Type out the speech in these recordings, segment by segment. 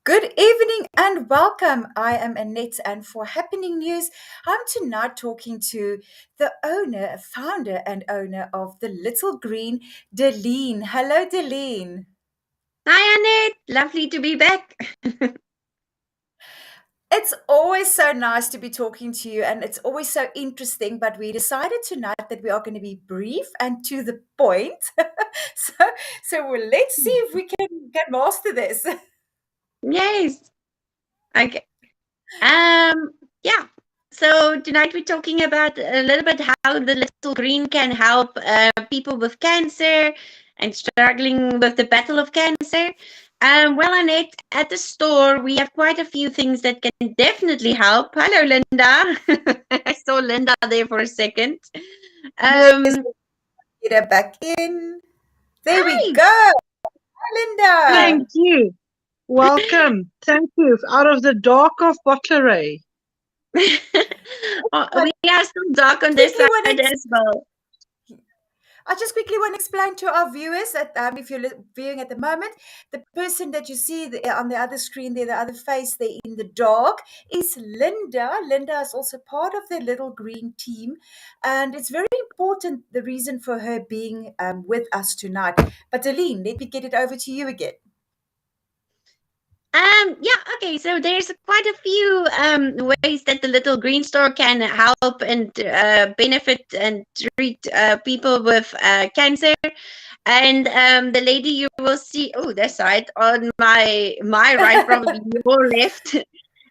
Good evening and welcome. I am Annette, and for Happening News, I'm tonight talking to the owner, founder, and owner of the Little Green, Deline. Hello, Deline. Hi, Annette. Lovely to be back. It's always so nice to be talking to you, and it's always so interesting. But we decided tonight that we are going to be brief and to the point. so, let's see if we can master this. Yes. Okay. Um, yeah. So tonight we're talking about a little bit how the little green can help people with cancer and struggling with the battle of cancer. Well, Annette, at the store we have quite a few things that can definitely help. Hello, Linda. I saw Linda there for a second. Yes, Um, get her back in. There we Hi. go. Linda. Thank you. Welcome. Thank you. Out of the dark of Bottleray. I We are still dark on this quickly want side to as well. I just quickly want to explain to our viewers that if you're viewing at the moment, the person that you see on the other screen there, the other face there in the dark, is Linda. Linda is also part of the Little Green team, and it's very important the reason for her being with us tonight. But Aline, let me get it over to you again. Yeah, okay. So there's quite a few ways that the little green store can help and benefit and treat people with cancer. And the lady you will see, oh, this side on my right, probably your left.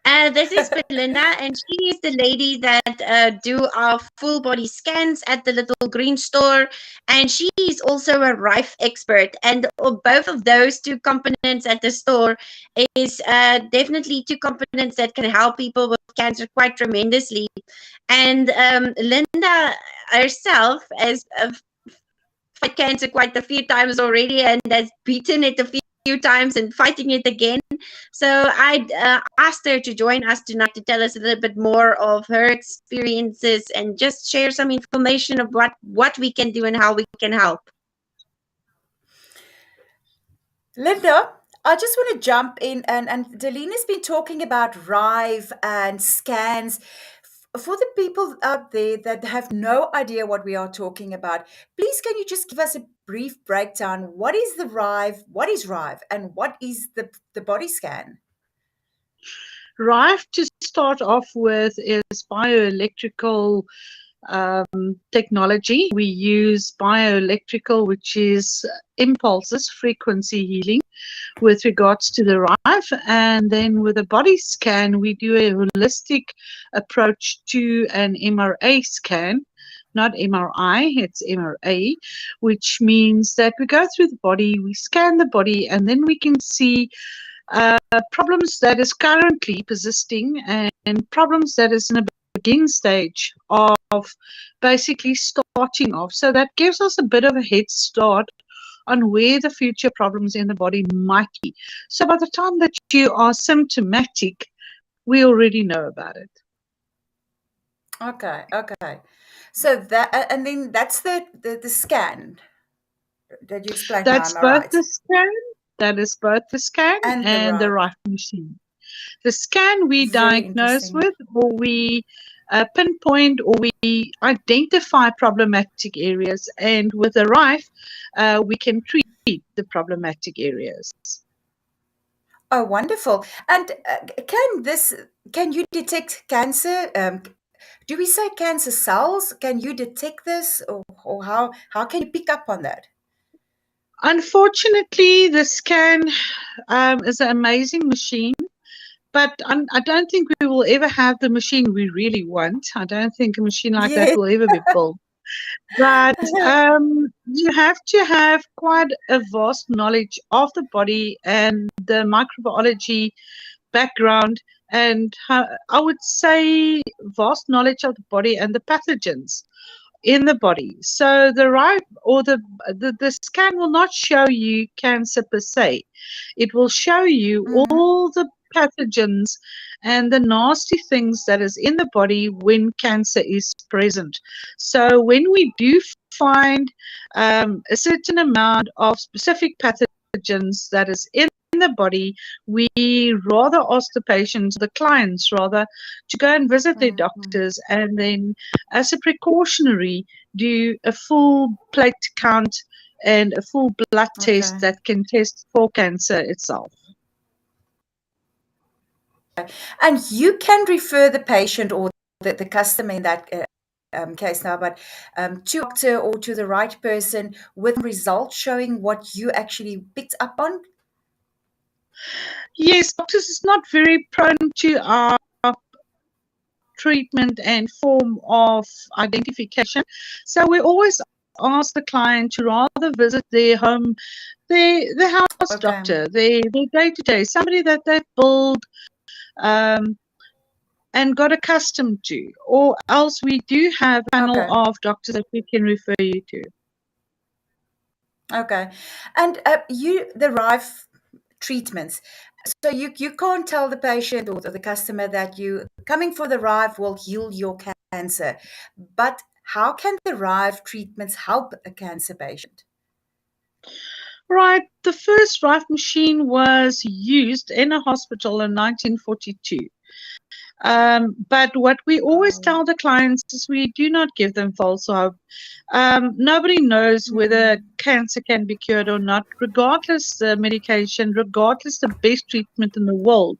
This is Belinda, and she is the lady that do our full body scans at the little green store, and she is also a Rife expert. And both of those two components at the store is definitely two components that can help people with cancer quite tremendously. And Linda herself has fight cancer quite a few times already, and has beaten it a few times and fighting it again. So I asked her to join us tonight to tell us a little bit more of her experiences and just share some information of what we can do and how we can help. Linda, I just want to jump in, and Delina's been talking about Rive and scans. For the people out there that have no idea what we are talking about, please can you just give us a brief breakdown? What is the Rive? What is Rive? And what is the body scan? Rife, to start off with, is bioelectrical technology. We use bioelectrical, which is impulses, frequency healing, with regards to the Rife. And then with a body scan, we do a holistic approach to an MRA scan. Not MRI, it's MRA, which means that we go through the body, we scan the body, and then we can see problems that is currently persisting and problems that is in a beginning stage of basically starting off. So that gives us a bit of a head start on where the future problems in the body might be. So by the time that you are symptomatic, we already know about it. Okay, okay. So and then that's the scan that you explained now, That's am I both right? the scan, that is both the scan And the and the Rive. right machine. The scan we Very diagnose interesting. with, or we pinpoint, or we identify problematic areas, and with the RIFE, we can treat the problematic areas. Oh, wonderful. And can you detect cancer? Do we say cancer cells? Can you detect this, or how can you pick up on that? Unfortunately, the scan is an amazing machine, but I don't think we will ever have the machine we really want. I don't think a machine like that Yes. will ever be built. But you have to have quite a vast knowledge of the body and the microbiology background, and I would say vast knowledge of the body and the pathogens in the body. So the right or the scan will not show you cancer per se. It will show you Mhm. all the pathogens and the nasty things that is in the body when cancer is present. So when we do find a certain amount of specific pathogens that is in the body, we rather ask the patients, the clients rather, to go and visit their doctors, and then as a precautionary do a full plate count and a full blood test Okay. that can test for cancer itself. And you can refer the patient or the customer in that case now, but to a doctor or to the right person with results showing what you actually picked up on. Yes, doctors is not very prone to our treatment and form of identification. So we always ask the client to rather visit their home, their house doctor, their day-to-day, somebody that they build and got accustomed to, or else we do have a panel of doctors that we can refer you to. Okay. And the RIFE treatments. So you can't tell the patient or the customer that you coming for the RIFE will heal your cancer. But how can the RIFE treatments help a cancer patient? Right. The first RIFE machine was used in a hospital in 1942. But what we always tell the clients is we do not give them false hope. Nobody knows whether cancer can be cured or not, regardless the medication, regardless the best treatment in the world.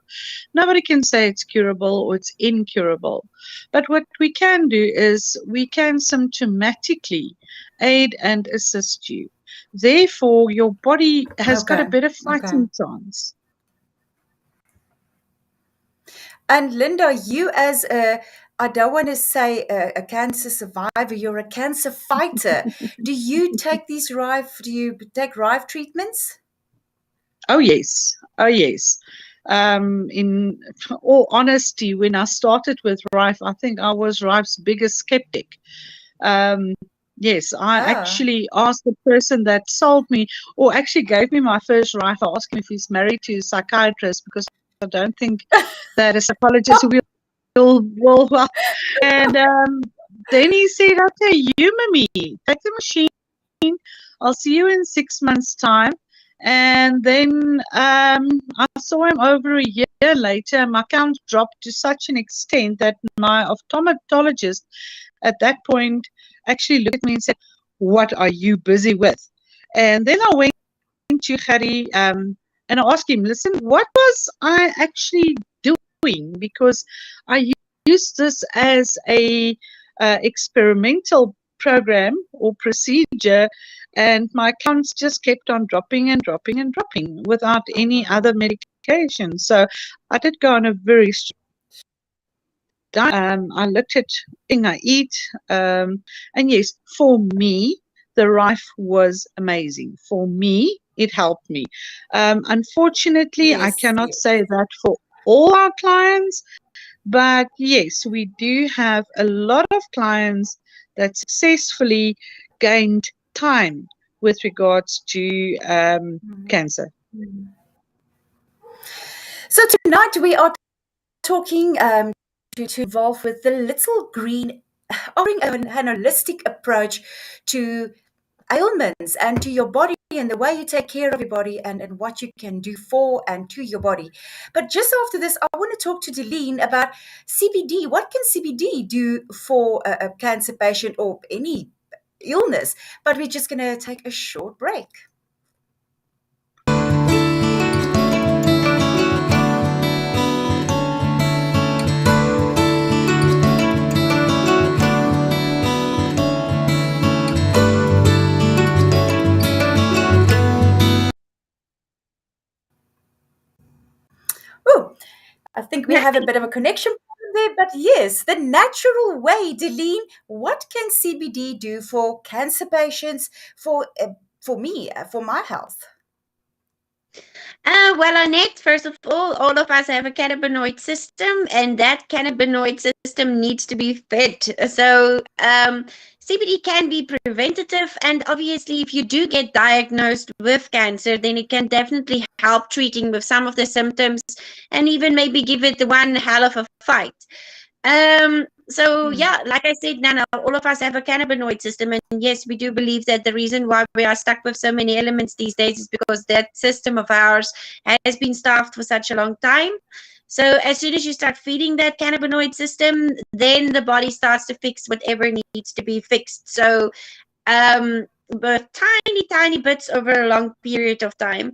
Nobody can say it's curable or it's incurable. But what we can do is we can symptomatically aid and assist you. Therefore, your body has got a better fighting chance. And Linda, you as I don't want to say a cancer survivor, you're a cancer fighter. Do you take these do you take RIFE treatments? Oh, yes. Oh, yes. In all honesty, when I started with RIFE, I think I was RIFE's biggest skeptic. Yes, I actually asked the person that sold me, or actually gave me my first RIFE, I asked him if he's married to a psychiatrist, because I don't think that a psychologist will and then he said, okay, you, Mimi, take the machine. I'll see you in 6 months' time. And then I saw him over a year later. My count dropped to such an extent that my optometrist at that point actually looked at me and said, what are you busy with? And then I went to Harry and I asked him, listen, what was I actually doing? Because I used this as a experimental program or procedure, and my counts just kept on dropping and dropping and dropping without any other medication. So I did go on a very strict diet. I looked at everything I eat, and yes, for me, the RIFE was amazing. For me, it helped me. Unfortunately, I cannot say that for all our clients, but yes, we do have a lot of clients that successfully gained time with regards to cancer. So tonight we are talking to involve with the Little Green, offering an holistic approach to ailments and to your body and the way you take care of your body and what you can do for and to your body. But just after this, I want to talk to Deline about CBD. What can CBD do for a cancer patient or any illness? But we're just going to take a short break. Oh, I think we have a bit of a connection problem there, but yes, the natural way, Deline, what can CBD do for cancer patients, for me, for my health? Well, Annette, first of all of us have a cannabinoid system, and that cannabinoid system needs to be fed. So, CBD can be preventative, and obviously, if you do get diagnosed with cancer, then it can definitely help treating with some of the symptoms, and even maybe give it one hell of a fight. yeah, like I said, Nana, all of us have a cannabinoid system, and yes, we do believe that the reason why we are stuck with so many elements these days is because that system of ours has been starved for such a long time. So as soon as you start feeding that cannabinoid system, then the body starts to fix whatever needs to be fixed. So but tiny bits over a long period of time.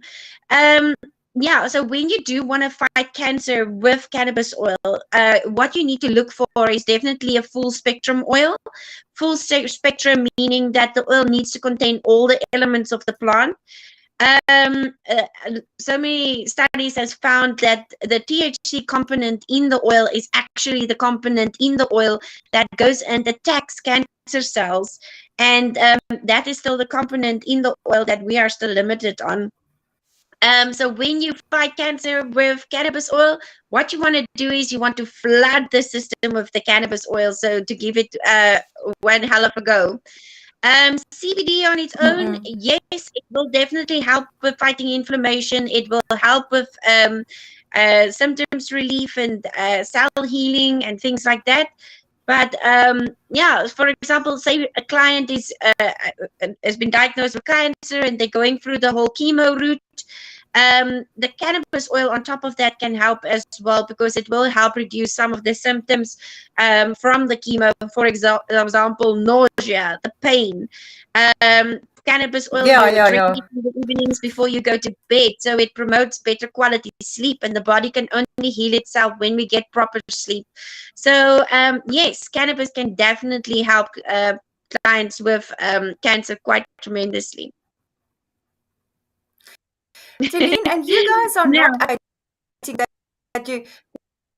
Um, yeah, so when you do want to fight cancer with cannabis oil, what you need to look for is definitely a full spectrum oil. Full spectrum meaning that the oil needs to contain all the elements of the plant. um, uh, so many studies has found that the THC component in the oil is actually the component in the oil that goes and attacks cancer cells, and that is still the component in the oil that we are still limited on. So when you fight cancer with cannabis oil, what you want to do is you want to flood the system with the cannabis oil, so to give it one hell of a go. CBD on its own, yes, it will definitely help with fighting inflammation. It will help with symptoms relief and cell healing and things like that. But yeah, for example, say a client has been diagnosed with cancer and they're going through the whole chemo route. The cannabis oil on top of that can help as well, because it will help reduce some of the symptoms from the chemo. For example, nausea, the pain. Cannabis oil you drink in the evenings before you go to bed, so it promotes better quality sleep, and the body can only heal itself when we get proper sleep. So yes, cannabis can definitely help clients with cancer quite tremendously. Delene, and you guys are No. not admitting that you're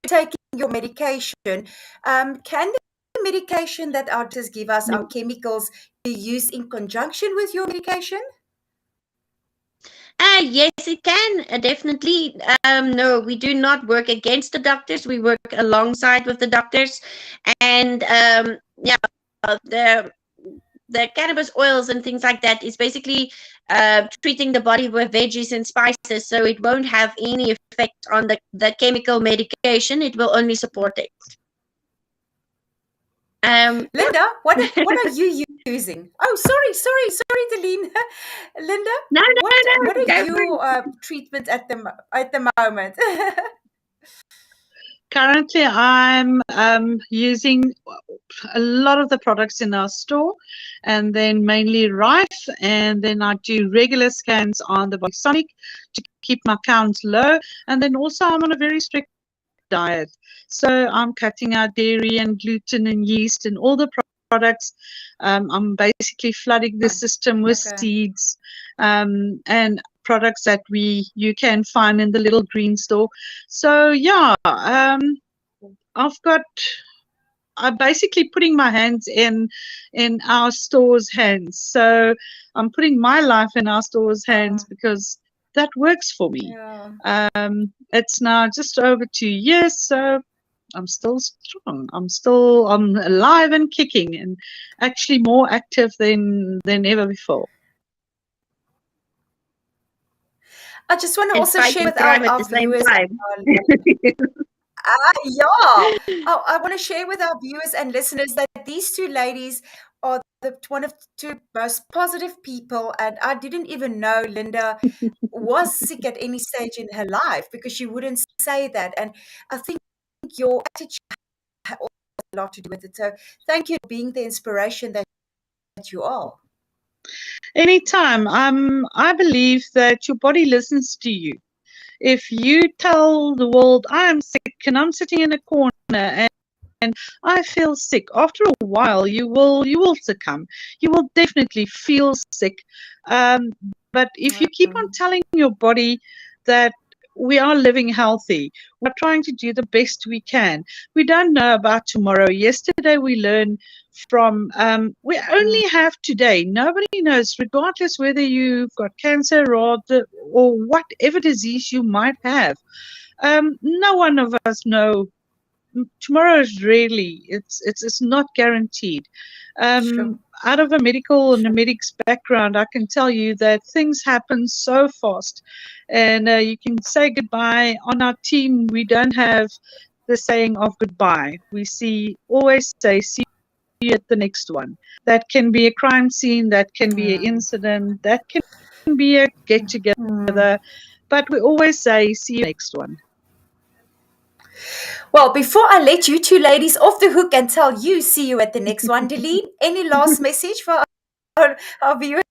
taking your medication. Can the medication that our doctors give us, our chemicals, be used in conjunction with your medication? Yes, it can, definitely. No, we do not work against the doctors. We work alongside with the doctors. And yeah, the cannabis oils and things like that is basically treating the body with veggies and spices, so it won't have any effect on the chemical medication. It will only support it. Linda, what are you using? Oh, sorry, Delene. Linda, no, what are your treatments at the moment? Currently, I'm using a lot of the products in our store, and then mainly Rife, and then I do regular scans on the Body to keep my counts low, and then also I'm on a very strict diet. So I'm cutting out dairy and gluten and yeast and all the products. I'm basically flooding the system with seeds and products that you can find in the little green store. So yeah, I'm basically putting my hands in our store's hands. So I'm putting my life in our store's hands because that works for me. It's now just over 2 years, so I'm still strong. I'm alive and kicking, and actually more active than ever before. I just want to also share with our viewers. I want to share with our viewers and listeners that these two ladies are one of the two most positive people, and I didn't even know Linda was sick at any stage in her life, because she wouldn't say that. And I think your attitude has a lot to do with it. So thank you for being the inspiration that you are. Anytime. I believe that your body listens to you. If you tell the world, I'm sick and I'm sitting in a corner and I feel sick, after a while you will succumb. You will definitely feel sick. But if you keep on telling your body that we are living healthy, we're trying to do the best we can. We don't know about tomorrow. Yesterday we learned from, we only have today. Nobody knows, regardless whether you've got cancer or whatever disease you might have. No one of us know. Tomorrow is really, it's not guaranteed. Out of a medical and a medic's background, I can tell you that things happen so fast, and you can say goodbye. On our team, we don't have the saying of goodbye. We always say, see you at the next one. That can be a crime scene, that can be an incident, that can be a get together, but we always say, see you next one. Well, before I let you two ladies off the hook and tell you, see you at the next one, Delene, any last message for our viewers?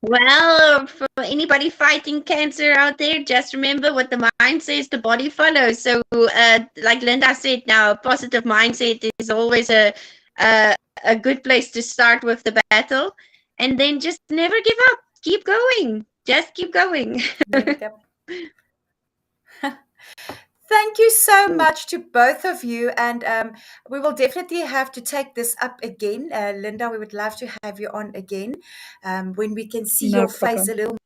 Well, for anybody fighting cancer out there, just remember what the mind says, the body follows. So, like Linda said, now a positive mindset is always a good place to start with the battle, and then just never give up. Keep going. Just keep going. Thank you so much to both of you, and we will definitely have to take this up again. Linda, we would love to have you on again when we can see your face a little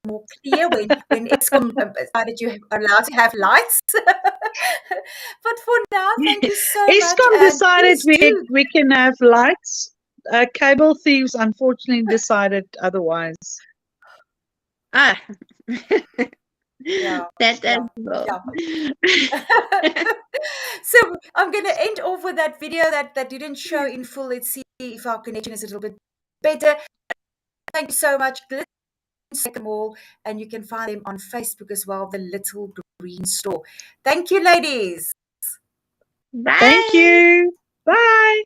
more clear, when Eskom decided you are allowed to have lights. But for now, thank you so much. Eskom decided we can have lights. Cable thieves unfortunately decided otherwise. Yeah. Well. So I'm going to end off with that video that didn't show in full. Let's see if our connection is a little bit better. Thank you so much. Check them all, and you can find them on Facebook as well, The Little Green Store. Thank you, ladies. Bye. Thank you. Bye.